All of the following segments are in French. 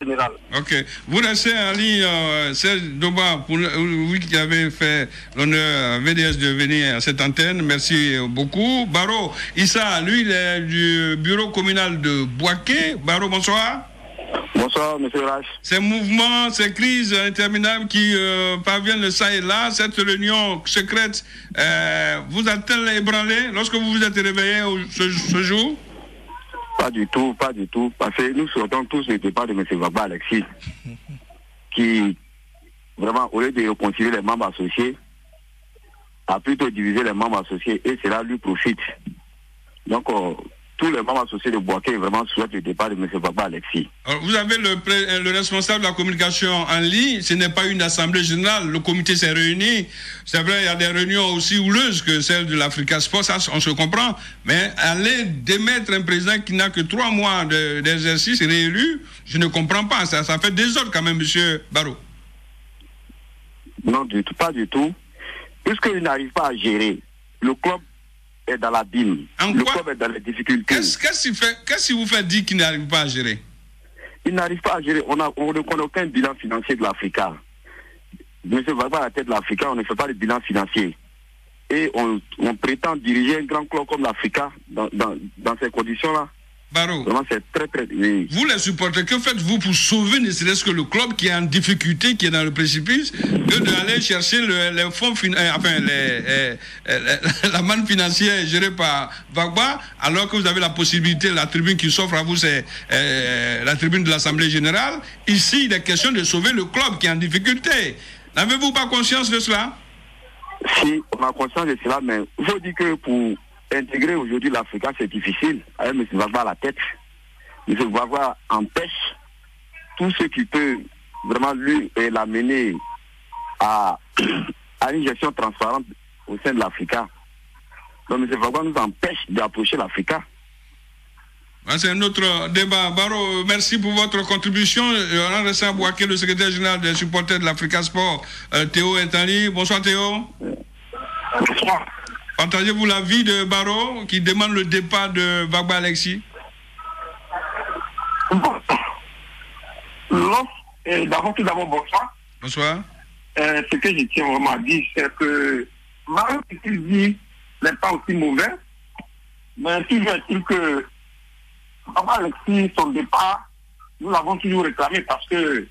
général. Ok. Vous restez en ligne, Serge Doba, pour vous qui avez fait l'honneur à VDS de venir à cette antenne. Merci beaucoup. Baro Issa, lui, il est du bureau communal de Boaké. Baro, bonsoir. Bonsoir, monsieur Rach. Ces mouvements, ces crises interminables qui parviennent le ça et là, cette réunion secrète, vous a-t-elle ébranlé lorsque vous vous êtes réveillé ce jour? Pas du tout, pas du tout. Parce que nous souhaitons tous le départ de M. Gbagba Alexis, qui, vraiment, au lieu de réconcilier les membres associés, a plutôt divisé les membres associés et cela lui profite. Donc, tous les membres associés de Boaké vraiment souhaitent le départ de M. Gbagba Alexis. Alors, vous avez le responsable de la communication en ligne, ce n'est pas une assemblée générale, le comité s'est réuni. C'est vrai, il y a des réunions aussi houleuses que celle de l'Africa Sport, ça on se comprend, mais aller démettre un président qui n'a que 3 mois d'exercice réélu, je ne comprends pas, ça fait désordre quand même, M. Barreau. Non, du tout, pas du tout. Puisqu'il n'arrive pas à gérer, le club est dans l'abîme. Le club est dans les difficultés. Qu'est-ce qui vous fait dire qu'il n'arrive pas à gérer? Il n'arrive pas à gérer. On ne connaît aucun bilan financier de l'Africa. Monsieur Gbagba à la tête de l'Africa, on ne fait pas de bilan financier. Et on prétend diriger un grand club comme l'Africa dans ces conditions-là. Barreau, vraiment, c'est très, très... Oui. Vous les supporters, que faites-vous pour sauver ne serait-ce que le club qui est en difficulté, qui est dans le précipice, que d'aller chercher les fonds, la manne financière gérée par Gbagba, alors que vous avez la possibilité, la tribune qui s'offre à vous, c'est la tribune de l'Assemblée Générale. Ici, il est question de sauver le club qui est en difficulté. N'avez-vous pas conscience de cela? Si, on a conscience de cela, mais il faut dire que pour intégrer aujourd'hui l'Africa, c'est difficile, avec M. Gbagba à la tête. M. Gbagba empêche tout ce qui peut vraiment lui l'amener à une gestion transparente au sein de l'Africa. Donc M. Gbagba nous empêche d'approcher l'Africa. C'est un autre débat. Barreau, merci pour votre contribution. On reste à Boaké, le secrétaire général des supporters de l'Africa Sport. Théo est en ligne. Bonsoir Théo. Bonsoir. Partagez-vous l'avis de Barreau qui demande le départ de Gbagba Alexis? D'abord, bonsoir. Bonsoir. Ce que je tiens vraiment à dire, c'est que Barreau, ce qu'il dit n'est pas aussi mauvais, mais toujours est-il que Gbagba Alexis, son départ, nous l'avons toujours réclamé parce que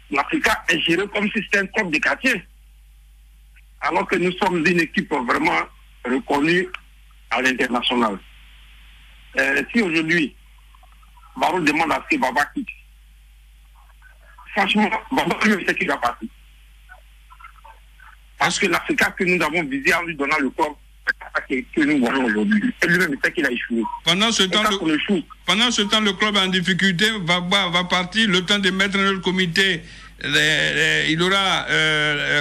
l'Africa est gérée comme si c'était un club de quartier. Alors que nous sommes une équipe vraiment reconnue à l'international. Si aujourd'hui, Barreau demande à ce que Gbagba quitte, franchement, Gbagba lui sait qu'il va partir. Parce que l'Africa que nous avons visé en lui donnant le corps que nous voyons aujourd'hui, et lui-même sait qu'il a échoué. Pendant ce temps, le club est en difficulté, Gbagba va partir, le temps de mettre un autre comité. Il aura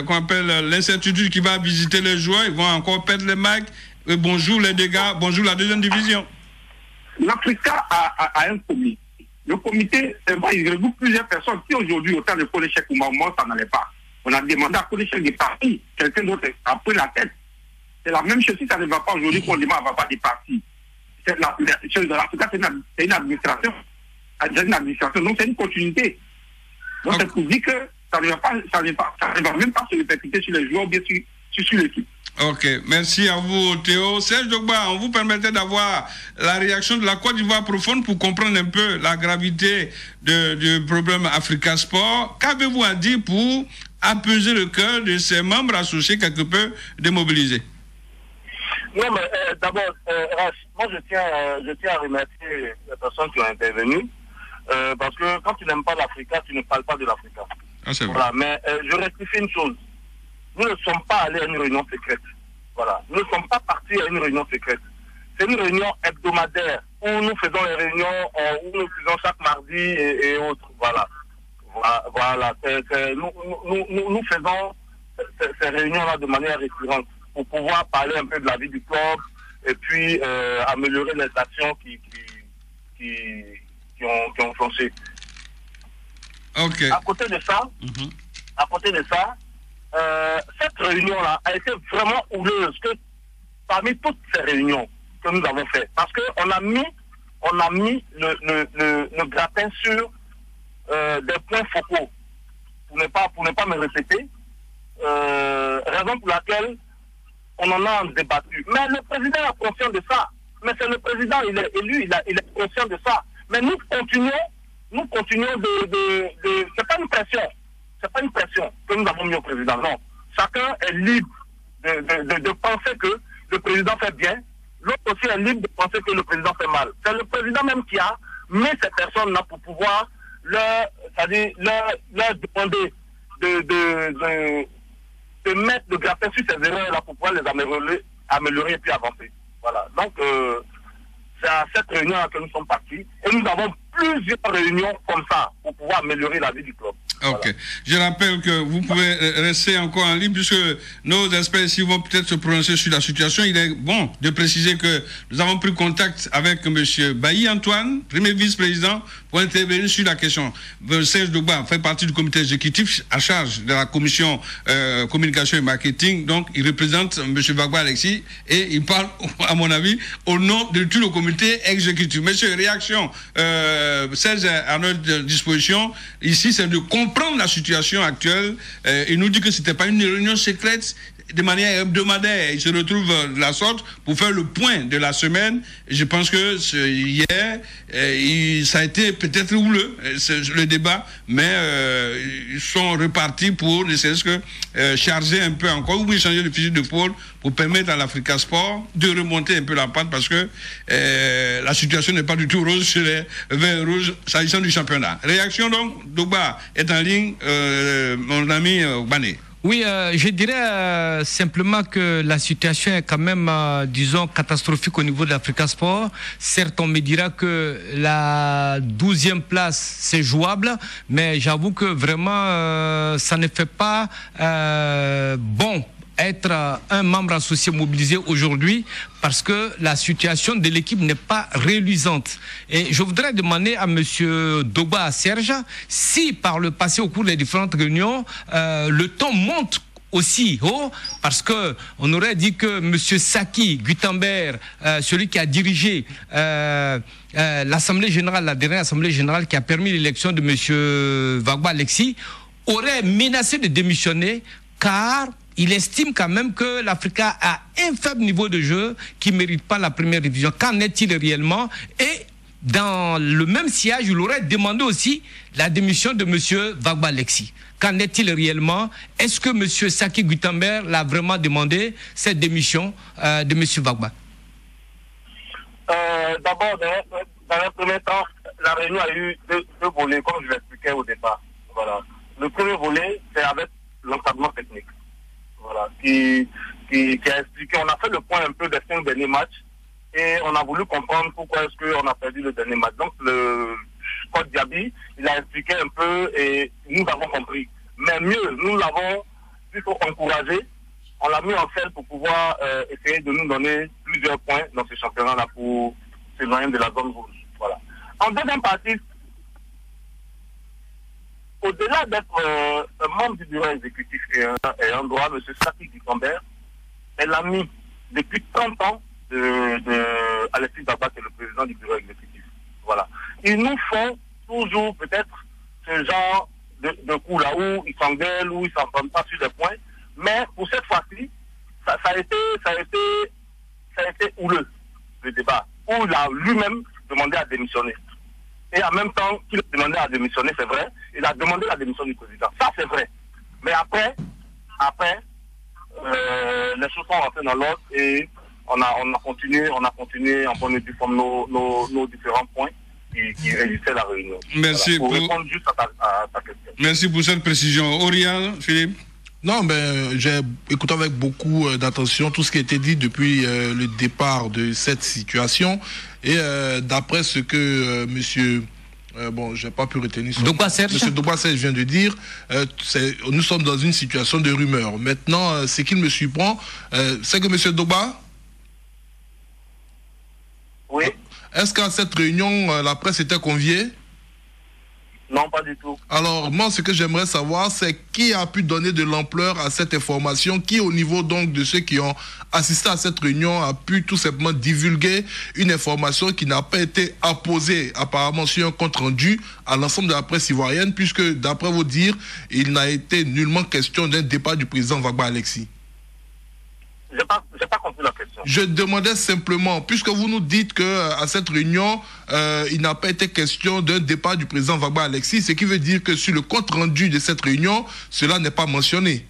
qu'on appelle l'incertitude qui va visiter les joueurs, ils vont encore perdre les marques. Bonjour les dégâts, bonjour la deuxième division. L'Africa a un comité. Le comité, il regroupe plusieurs personnes. Si aujourd'hui, au temps de Koléchek ou Maman, ça n'allait pas. On a demandé à Koléchek de partir. Quelqu'un d'autre a pris la tête. C'est la même chose si ça ne va pas aujourd'hui qu'on demande à Gbagba de partir. L'Africa, c'est une administration. C'est une administration, donc c'est une continuité. Donc c'est pour dire que ça ne va même pas se répercuter sur les joueurs, bien sûr, sur l'équipe. Ok, merci à vous Théo. Serge Dogba, on vous permettait d'avoir la réaction de la Côte d'Ivoire profonde pour comprendre un peu la gravité du problème Africa Sport. Qu'avez-vous à dire pour apaiser le cœur de ces membres associés quelque peu démobilisés? Non, mais d'abord, moi je tiens à remercier les personnes qui ont intervenu. Parce que quand tu n'aimes pas l'Africa, tu ne parles pas de l'Africa. Ah, voilà. Mais je rectifie une chose. Nous ne sommes pas allés à une réunion secrète. Voilà. Nous ne sommes pas partis à une réunion secrète. C'est une réunion hebdomadaire où nous faisons les réunions, où nous faisons chaque mardi et autres. Voilà. Voilà. Nous faisons ces réunions-là de manière récurrente pour pouvoir parler un peu de la vie du club et puis améliorer les actions qui ont flanché. Okay. À côté de ça, cette réunion-là a été vraiment houleuse que parmi toutes ces réunions que nous avons faites. Parce qu'on a mis le gratin sur des points focaux, pour ne pas me répéter, raison pour laquelle on en a débattu. Mais le président est conscient de ça. Mais c'est le président, il est élu, il est conscient de ça. Mais nous continuons de c'est pas une pression que nous avons mis au président, non. Chacun est libre de penser que le président fait bien, l'autre aussi est libre de penser que le président fait mal. C'est le président même qui a mis ces personnes-là pour pouvoir leur demander de mettre, de grapper sur ces erreurs-là pour pouvoir les améliorer et puis avancer. Voilà. Donc, c'est à cette réunion que nous sommes partis. Et nous avons plusieurs réunions comme ça pour pouvoir améliorer la vie du club. Ok. Voilà. Je rappelle que vous pouvez rester encore en ligne puisque nos experts ici vont peut-être se prononcer sur la situation. Il est bon de préciser que nous avons pris contact avec M. Bailly Antoine, premier vice-président, pour intervenir sur la question. Serge Dogba fait partie du comité exécutif à charge de la commission communication et marketing. Donc, il représente M. Gbagba Alexis et il parle, à mon avis, au nom de tout le comité exécutif. Monsieur, réaction, Serge à notre disposition. Ici, c'est de comprendre la situation actuelle. Il nous dit que c'était pas une réunion secrète de manière hebdomadaire. Il se retrouve de la sorte pour faire le point de la semaine. Et je pense que hier, ça a été peut-être houleux, le débat, mais ils sont repartis pour ne serait-ce que charger un peu encore, ou changer de fusil d'épaule pour permettre à l'Africa Sport de remonter un peu la pente parce que la situation n'est pas du tout rose sur les verts rouges s'agissant du championnat. Réaction donc, Dogba est en ligne, mon ami Bané. Oui, je dirais simplement que la situation est quand même, disons, catastrophique au niveau de l'Africa Sport. Certes, on me dira que la 12e place, c'est jouable, mais j'avoue que vraiment, ça ne fait pas bon être un membre associé mobilisé aujourd'hui parce que la situation de l'équipe n'est pas reluisante. Et je voudrais demander à M. Dogba, à Serge, si par le passé, au cours des différentes réunions, le ton monte aussi haut, parce que on aurait dit que M. Saki Gutenberg, celui qui a dirigé l'Assemblée générale, la dernière Assemblée générale qui a permis l'élection de M. Gbagba Alexis, aurait menacé de démissionner car il estime quand même que l'Africa a un faible niveau de jeu qui ne mérite pas la première division. Qu'en est-il réellement? Et dans le même sillage, il aurait demandé aussi la démission de M. Gbagba Alexis. Qu'en est-il réellement? Est-ce que M. Saki Gutenberg l'a vraiment demandé, cette démission de M. Gbagba? D'abord, dans un premier temps, la réunion a eu deux volets, comme je l'expliquais au départ. Voilà. Le premier volet, c'est avec l'encadrement technique. Voilà, qui a expliqué, on a fait le point un peu des 5 derniers matchs et on a voulu comprendre pourquoi est-ce qu'on a perdu le dernier match. Donc le Scott Diaby, il a expliqué un peu et nous avons compris. Mais mieux, nous l'avons plutôt encouragé, on l'a mis en scène pour pouvoir essayer de nous donner plusieurs points dans ce championnat-là pour s'éloigner de la zone rouge. Voilà. En deuxième partie, au-delà d'être un membre du bureau exécutif et un droit, M. Saki Gutenberg est l'ami depuis 30 ans de Alexis Gbagba, qui est le président du bureau exécutif. Voilà. Ils nous font toujours peut-être ce genre de coups-là où ils s'engueulent, où ils ne s'entendent pas sur des points. Mais pour cette fois-ci, ça a été houleux, le débat, où il a lui-même demandé à démissionner. Et en même temps qu'il a demandé à démissionner, c'est vrai, il a demandé la démission du président. Ça, c'est vrai. Mais après, les choses sont rentrées dans l'ordre et on a continué en bonne et due forme nos différents points qui régissaient la réunion. Merci voilà, pour répondre juste à ta question. Merci pour cette précision. Aurélien, Philippe? Non, ben, j'ai écouté avec beaucoup d'attention tout ce qui a été dit depuis le départ de cette situation. Et d'après ce que monsieur... bon, j'ai pas pu retenir son nom. Monsieur Dogba Serge vient de dire, nous sommes dans une situation de rumeur. Maintenant, ce qu'il me surprend, c'est que monsieur Dogba... Oui. Est-ce qu'à cette réunion, la presse était conviée? Non, pas du tout. Alors, moi, ce que j'aimerais savoir, c'est qui a pu donner de l'ampleur à cette information, qui, au niveau donc de ceux qui ont assisté à cette réunion, a pu tout simplement divulguer une information qui n'a pas été apposée, apparemment, sur un compte rendu à l'ensemble de la presse ivoirienne, puisque, d'après vous dire, il n'a été nullement question d'un départ du président Gbagba Alexis. J'ai pas compris la question. Je demandais simplement, puisque vous nous dites qu'à cette réunion, il n'a pas été question d'un départ du président Gbagba Alexis, ce qui veut dire que sur le compte rendu de cette réunion, cela n'est pas mentionné.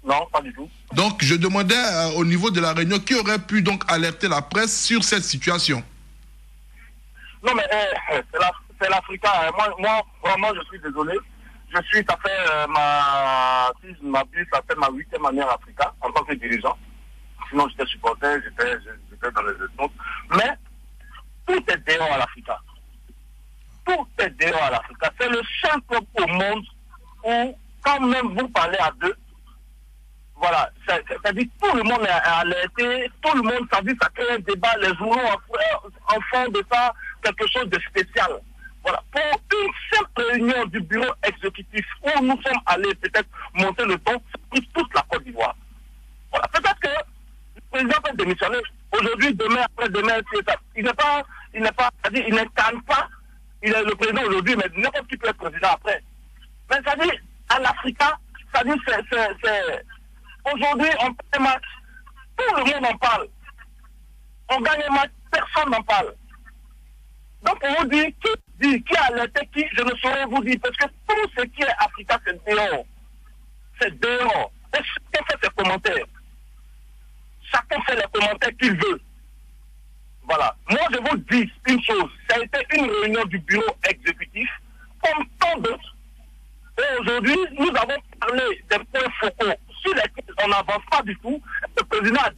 Non, pas du tout. Donc, je demandais au niveau de la réunion qui aurait pu donc alerter la presse sur cette situation. Non, mais c'est l'Africa. Moi, vraiment, je suis désolé. Ça fait si je m'abuse, ça fait ma 8e année en Africa en tant que dirigeant. Sinon, j'étais supporter, j'étais dans les études. Mais tout est dehors à l'Africa. Tout est dehors à l'Africa. C'est le seul peuple au monde où, quand même vous parlez à deux, voilà, c'est-à-dire tout le monde est alerté, tout le monde, ça dit, ça crée un débat, les journaux en font de ça quelque chose de spécial. Voilà, pour une simple réunion du bureau exécutif où nous sommes allés peut-être monter le ton, c'est toute la Côte d'Ivoire. Voilà, peut-être que le président peut démissionner aujourd'hui, demain, après-demain, il n'incarne pas, il est le président aujourd'hui, mais n'importe qui peut être président après. Mais ça dit, à l'Africa, ça dit, aujourd'hui, on fait un match, tout le monde en parle. On gagne un match, personne n'en parle. Donc, on vous dit, qui a alerté qui, je ne saurais vous dire, parce que tout ce qui est Africa, c'est dehors. C'est dehors. Et chacun fait ses commentaires. Chacun fait les commentaires qu'il veut. Voilà. Moi, je vous dis une chose. Ça a été une réunion du bureau exécutif, comme tant d'autres. Et aujourd'hui, nous avons parlé des points focaux sur lesquels on n'avance pas du tout. Le président a